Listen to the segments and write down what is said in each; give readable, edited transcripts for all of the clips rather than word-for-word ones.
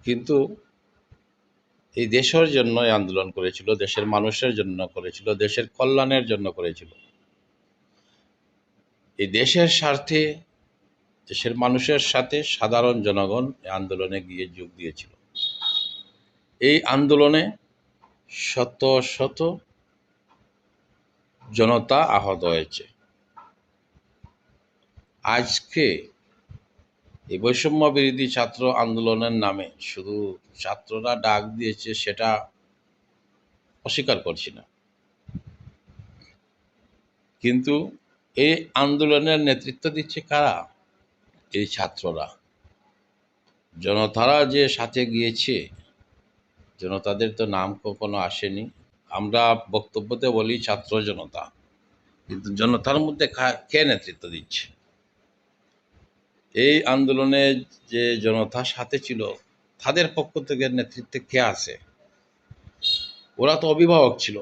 কিন্তু এই দেশের জন্য এই আন্দোলন করেছিল, দেশের মানুষের জন্য করেছিল, দেশের কল্যাণের জন্য করেছিল। এই দেশের স্বার্থে, দেশের মানুষের সাথে সাধারণ জনগণ এই আন্দোলনে গিয়ে যোগ দিয়েছিল। এই আন্দোলনে শত শত জনতা আহত হয়েছে। আজকে এই বৈষম্য বিরোধী ছাত্র আন্দোলনের নামে শুধু ছাত্ররা ডাক দিয়েছে সেটা অস্বীকার করছি না, কিন্তু এই আন্দোলনের নেতৃত্ব দিচ্ছে কারা? এই ছাত্ররা। জনতারা যে সাথে গিয়েছে, জনতাদের তো নাম কখনো আসেনি। আমরা বক্তব্যতে বলি ছাত্র জনতা, কিন্তু জনতার মধ্যে কে নেতৃত্ব দিচ্ছে? এই আন্দোলনে যে জনতা সাথে ছিল তাদের পক্ষ থেকে নেতৃত্বে কে আছে? ওরা তো অভিভাবক ছিল,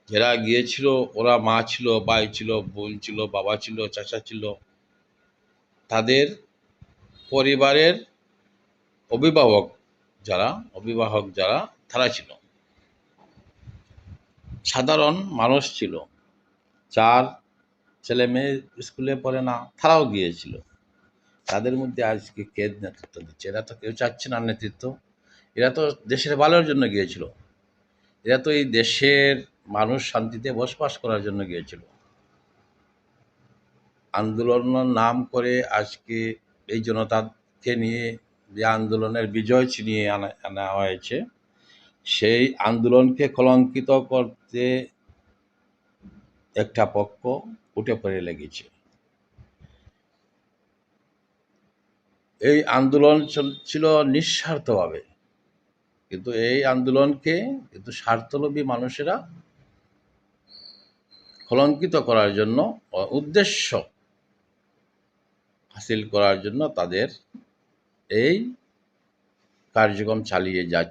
যারা গিয়েছিল ওরা মা ছিল, ভাই ছিল, বোন ছিল, বাবা ছিল, চাচা ছিল। তাদের পরিবারের অভিভাবক যারা তারা ছিল। সাধারণ মানুষ ছিল, যার ছেলে মেয়ে স্কুলে পড়ে না তারাও গিয়েছিল। তাদের মধ্যে আজকে কে নেতৃত্ব দিচ্ছে? এরা তো কেউ চাচ্ছে না নেতৃত্ব। এরা তো দেশের ভালোর জন্য গিয়েছিল। এরা তো এই দেশের মানুষ শান্তিতে বসবাস করার জন্য গিয়েছিল। আন্দোলনের নাম করে আজকে এই জনতাকে নিয়ে যে আন্দোলনের বিজয় ছিনিয়ে আনা হয়েছে, সেই আন্দোলনকে কলঙ্কিত করতে একটা পক্ষ উঠে পড়ে লেগেছে। এই আন্দোলন চলছিল নিঃস্বার্থভাবে, কিন্তু এই আন্দোলনকে কিন্তু স্বার্থলোভী মানুষেরা কলঙ্কিত করার জন্য, উদ্দেশ্য হাসিল করার জন্য তাদের এই কার্যক্রম চালিয়ে যাচ্ছে।